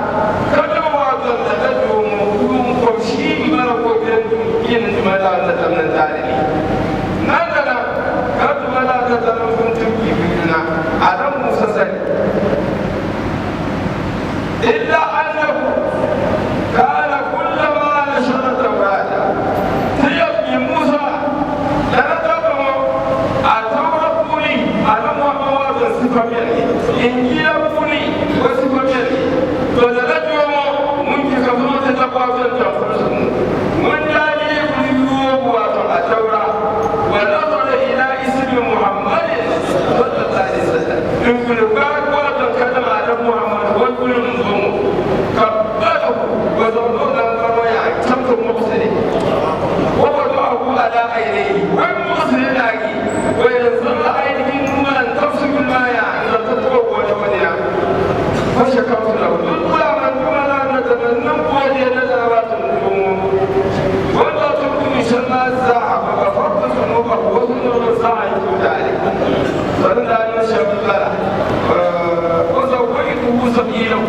كانوا وعدوا تدعوا يوم قرشي ما قبلوا ين ما لا تتمنى ذلك نادنا قد ما لا تتمنى كنتم كيفنا على موسى إلا أنه كان كلما نشر التوراة تيبني موسى لنتبعه التوراة بني على محمد صفة مني إنجيل بني وصفة مني فلنتبعه منك كفرات تقوى التوراة من جاني يقول التوراة ونظر إلى اسم محمد صلى الله عليه وسلم يقول بعد وقت كتب على محمد ويقول قبله وظنونا القرية شمس المرسلين ووضعه على عينيه والمرسل لاقي وينزل عينه من تفسد الماء إذا تطوى وجودنا فشكرت له نطلع من دوننا نتمنى وجهنا ذوات النجوم ولا تكون شمال الساعة فغفرت ذنوبه وذنوب الساعة ذلك فلن لا يشهد له وزوجته سبيله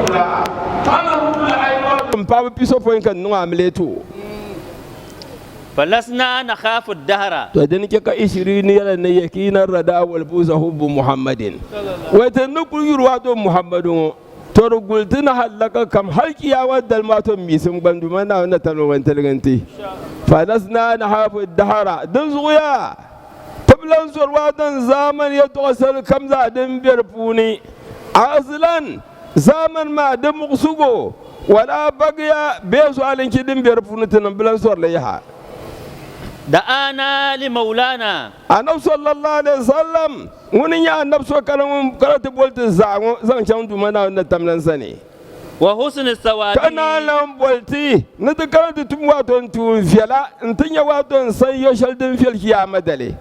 pa piso point kan no amleto فلسنا نخاف الدهر to dan ke ka 20 yala ne yakinan rada wal buza hubbu muhammadin wata nukul yurwa to muhammadun to rugultina halaka kam halkiya wadal ma to misin bandu mana wannan talwan talganti falasna nahafu dahara dan zuya tablan surwa dan zaman ya tosal kam za dan biyar funi aslan zaman ma dan musugo wala bagya be su alin kidin biyar funi tan bilan sur la yaha دعانا لمولانا annabi sallallahu alaihi wasallam wani ya annabi so kalamun karatu bolti zan can duma na wannan tamlan sane وحسن الثواب kana lan bolti na ta karatu tun wato tun fiala in tun ya wato sai yo shaldin fil kiyama dale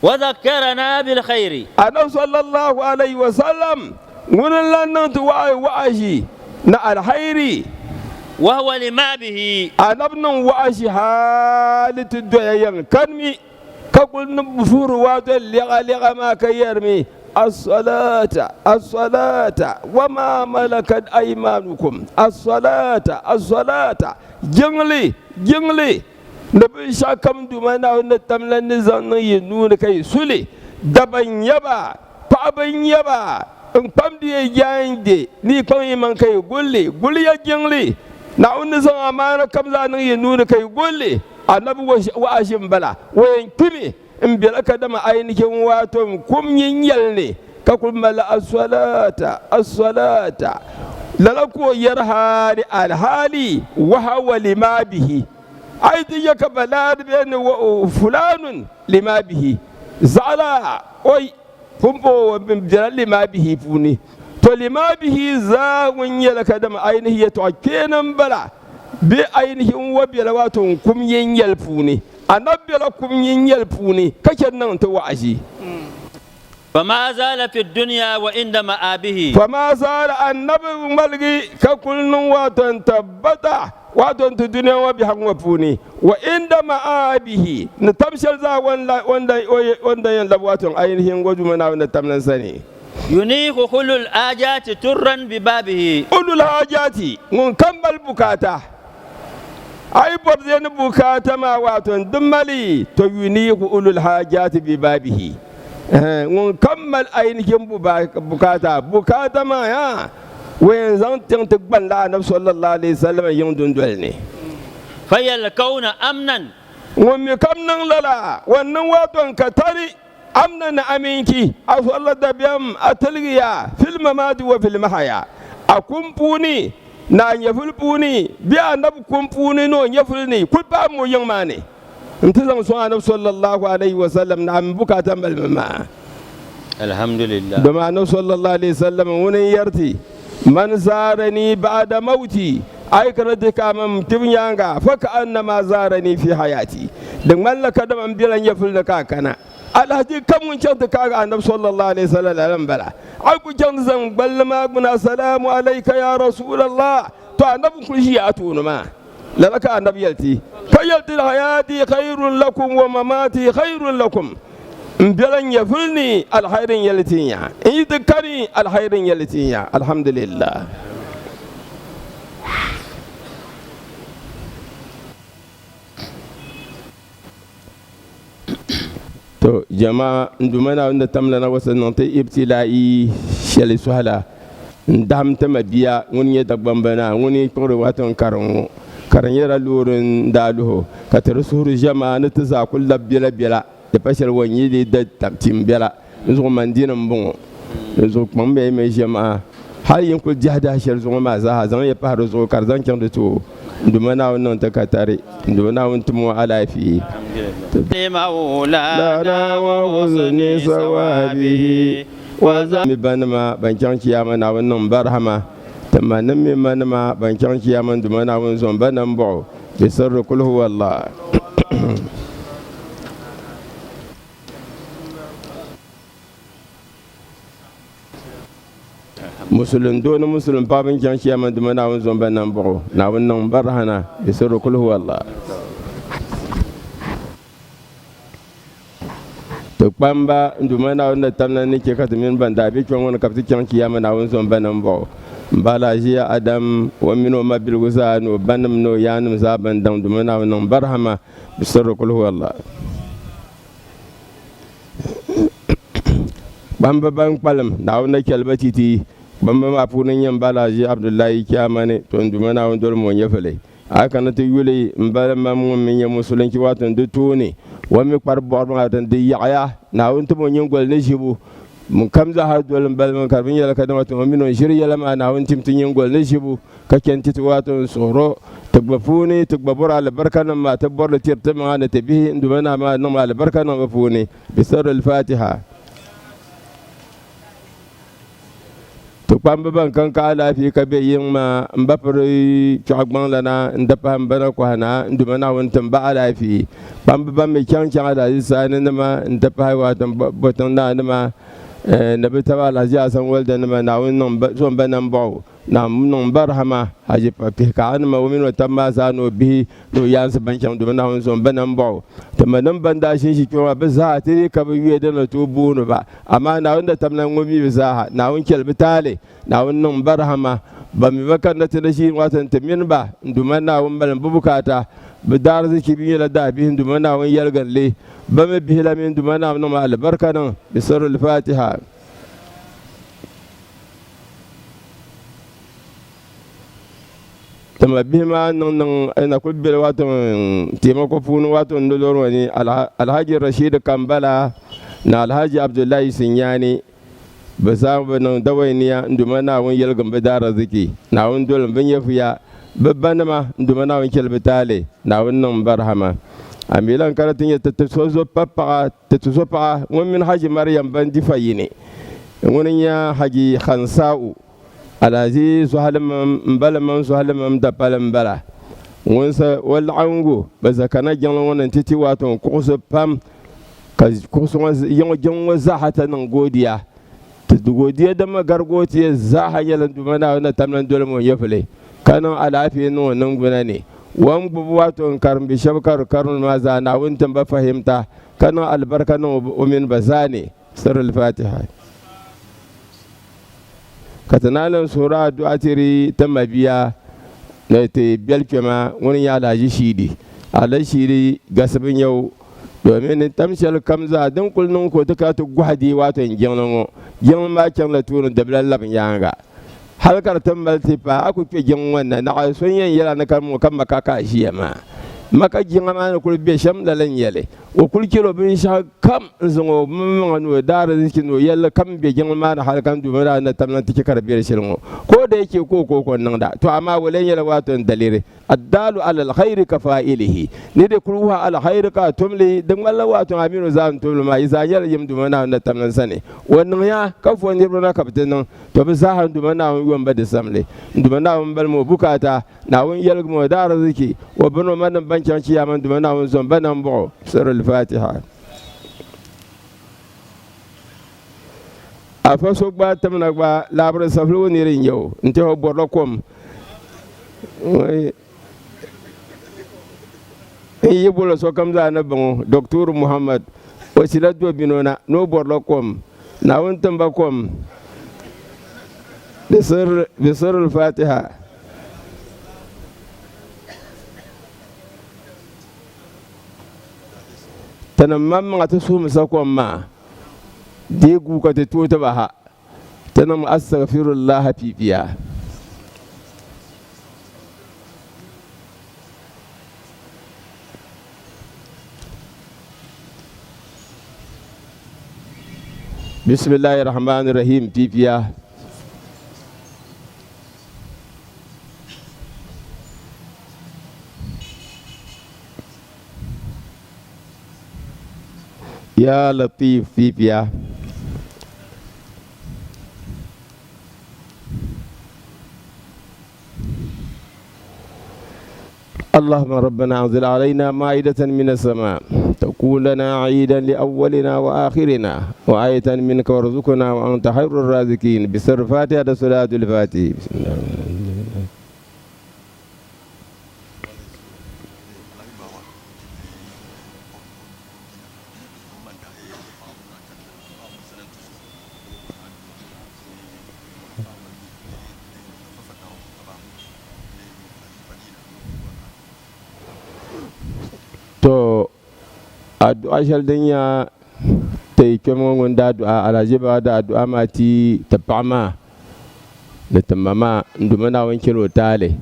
وذكرنا بالخير annabi sallallahu alaihi wasallam wani lan nan tu wa'ashi na alhairi وهو لما به anabnan wa'ashi halitu doyayyan kanmi ka kullu bufuru wato liqa ma kayarmi as-salata wa ma malakat aymanukum as-salata jingli da bin shakam dumana wanda tamlan nizan yi nuna kai sule daban yaba fa ban yaba in pamdi yande ni kan man kai gulli ya jingli na wani zan amana kam za nan ya nuna kai golle annabi wa'ashin bala wayan kimi in biyar ka dama ainihin wato kum yin yal ne ka kummala as-salata lala ko yarhari alhali wa hawa lima bihi ai diya ka bala bin fulanun lima bihi zala oi kumbo bin lima bihi funi to lima bihi za mun yala kadama ainihi ya to kenan bala bi ainihin wabiyala wato kum yin yalfu ne annabiyala kum yin yalfu ne kake nan to wa'azi فما زال في الدنيا وعند مآبه فما زال النبي ملغي ككل wato tabbata wato duniya wa bi hanwa funi wa inda ma'abihi na tamshal za wanda yan labwaton ainihin gwajuma na tamnan sani ينيخ خلو الآجات ترا ببابه خلو الحاجات من كمل بكاتا أي برزين بكاتا ما واتن دمالي تو ينيخ خلو الحاجات ببابه من كمل أينكم بكاتا ما يا وين زنتين تقبل لا نبي صلى الله عليه وسلم يوم دولني فيلقون أمنا ومكمنا للا ونواتن كتاري amna na aminki a sallar da biyan a talgiya fil mamadi wa fil mahaya a kumfuni na ya fulfuni biya na kumfuni no ya fulni kulba mu yin ma ne in ta zama sun annabi sallallahu alaihi wa sallam na amin bukatan balmama alhamdulillah da ma annabi sallallahu alaihi wa sallam wani yarti man zarani ba'da mauti ai kana da kaman tibyanga fa ka annama zarani fi hayati dan mallaka da man bilan ya fulna kakana alhaji kan mun canta kaga annabi sallallahu alaihi wasallam bala ai ku can zan ballama guna salamu alayka ya rasulullah to annabi kun shi ya tunu ma lalaka annabi yalti kayalti hayati khairun lakum wa mamati khairun lakum bilan ya fulni alkhairin yaltinya in dukani alkhairin yaltinya alhamdulillah to jama'a ndumana wanda tamla na wasa nan ta ibtila'i shali suhala ndam ta mabiya wani ya dagban bana wani kore watan karan yara lurin daluho ka tar suru jama'a na ta za kullu bila da fashar wani da tabtin bila zo mandinan bon zo kwambe mai jama'a har yin kul jihada shar zo ma za zan ya fara zo karzan kyan da to ndumana wannan ta katare ndumana wannan mu alafi مولانا وحسن ثوابه وزم بنما بانكان كياما ناون برهما تمانم منما بانكان كياما دمنا ونزون بنم بو بسر كل هو الله مسلم دون مسلم بابن كان كياما دمنا ونزون بنم بو ناون برهنا بسر كل هو الله to kwamba ndumana wanda tamna nike ka tumin banda bi kwan wani kafti kyan kiyama na wani zon banan bo bala jiya adam wa mino mabil gusa no banam no yanum zaban dam dumana non barhama bisarru kul huwa allah bamba ban palam daw na kelbati ti bamba ma punin yan bala ji abdullahi kiyamane to dumana on dol mo nyefele aka na te yule mbala mam min ya musulunci watan du tuni wa mi par bor ma tan de yaya na on to mo nyengol ne jibu mun kamza har dole mbal mun karbin yala ka dama to min on shiri yala ma na on tim tin nyengol ne jibu ka kenti to watan soro tagbafuni tagbabura al barkana ma tabbar tirta ma na tabi dumana ma no al barkana bafuni bisar al fatiha to pamba ban kan ka lafi ka be yin ma mbapri chagban lana ndapa mbana ko hana nduma na won tamba lafi pamba ban me kyan kyan da isa ne ma ndapa wa tan botan na ma nabi tawala ja san walda ma na won non so banan bawo na non barhama haji papi ka an ma womin wata ma sa no bi to yan sa ban kyan nduma na won so banan bawo to manan banda shin shi kyo ba za ta ka bi yede na to bunu ba amma na wanda tamnan ngomi bi za na won kelbi tale na wannan barhama ba mi bakan da tana shi watan tamin ba nduma na won balan bubukata bi dar ziki bi la da bi nduma na won yalgalle ba mi bi la min nduma na ma albarka nan bi sirrul fatiha tama bi ma nan ina kubbe watan taimako funu watan doloro ne alhaji rashid kambala na alhaji abdullahi sinyani ba za mu nan dawainiya nduma na won yelgam be dara ziki na won dol ban yafiya babban ma nduma na won kelbe tale na won nan barhama amilan karatin ya tatsozo papa tatsozo pa won min haji maryam ban difayine won ya haji khansa'u alazi suhalam mbalam suhalam da palam bala won sa wal ango ba zakana jangon won titi wato ko so pam ka ko so yon jango zahata nan godiya godiya da magargoci za a yi landumana wani tamnan dole mu ya fule kanon alafi no nan guna ne wan bubu wato karbi shabkar karun ma za na wuntan ba fahimta kanon albarka no umin ba za ne sirrul fatiha katanalan sura du'atiri ta mabiya na ta belkema wani ya laji shidi ala shidi gasabin yau domin tamshal kamza don kulnun ko ta ka ta gwadi wato gyannan yin ma kyan la turun da bilan labin yanga halkar tambal tipa aku ke gin wannan na sun yin yala na kan mu kan makaka shi ma maka gin ma na kul be sham da lan yale o kul kilo bin sha kam zungo mun no dara zikin no yalla kam be gin ma na halkan du mara na tamlan tike karbiyar shirmo ko da yake ko nan da to amma walen yala wato dalire addalu ala alkhairi ka fa'ilihi ni de kulwa ala khairi ka tumli dan walla wato aminu zan tumli ma isa yala yim du mana na tamlan sane wannan ya kafo ne rona kapten nan to bi sahan du mana won ba da samle du mana won bal mo bukata na won yalg mo dara ziki wa bano man bancan ciya man du mana won zon banan bo sirrul fatiha afa so gba tamna gba labre saflo ni rin yow nte ho borlo kom yi bolo so kam za na bon docteur muhammad wasila do binona no borlo kom na won tamba kom bisir al-fatiha tanam ma ta su musa kom ma de gu ka te to ta ba ha tanam astaghfirullah fifiya Bismillahirrahmanirrahim fifiya Ya Latif fifiya اللهم ربنا انزل علينا مائدة من السماء تكون لنا عيدا لأولنا وآخرنا وآية منك وارزقنا وأنت خير الرازقين بسر فاتحة صلاة الفاتحة بسم الله الرحمن الرحيم addu'a shal din ya tay kemo ngonda addu'a alajiba da addu'a mati tapama da tamama nduma na wanke rotale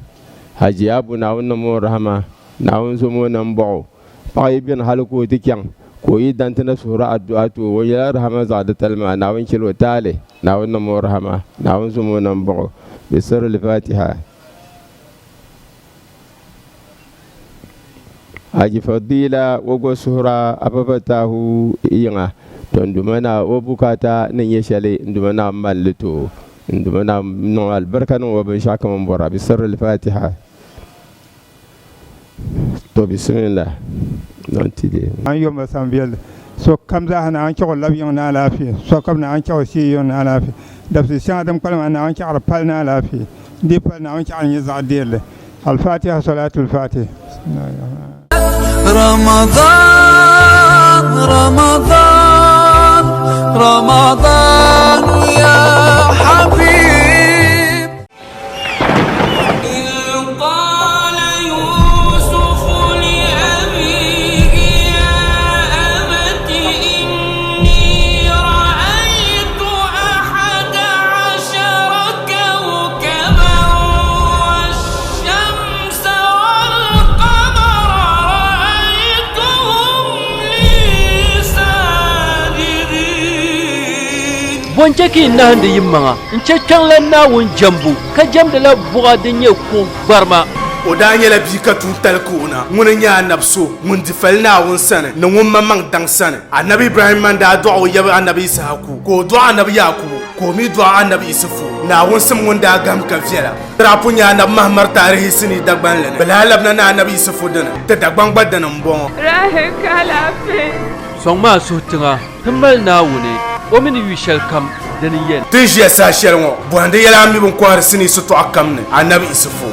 hajiyabu na wannan mu rahama na won so mo nan bo fa ibn halko tikyan ko yi dantana sura addu'a to waya rahama za da talma na wanke rotale na wannan mu rahama na won so mo nan bo bi sirrul fatiha haji fadila wogo sura ababatahu yinga to ndumana wo bukata nan ya shale ndumana mallito ndumana no albarka no wa shaka man bora bi sirrul fatiha to bismillah non tide an yoma sambiel so kam za hana an kyo lab yon na lafi so kam na an kyo si yon na lafi da fi sha adam kalma na an kyo pal na lafi di pal na an kyo an za dele al fatiha salatul fatih رمضان رمضان رمضان يا حبيب إذ قال يوسف لأبيه يا أبت إني رأيت 11 كوكبا والشمس والقمر bonjeki na hande yimmanga nche changla na won jambu ka jamda la buga denye ko barma o da nyela bi ka tun talkuna mun nya nabso mun di falna won sana na won mamang dang sana annabi ibrahim man da du'a ya annabi isaku ko du'a annabi yakub ko mi du'a annabi isufu na won sam won da gam ka fiela rapu nya na mahmar tarihi sini dagban lene balalabna na annabi isufu dana ta dagban badana mbon rahe kala fe songma sotinga himbal na wune o min wishal kam dani yen tijia sa shelmo bo ande yala mi bon ko har sini suto akamne annabi isufu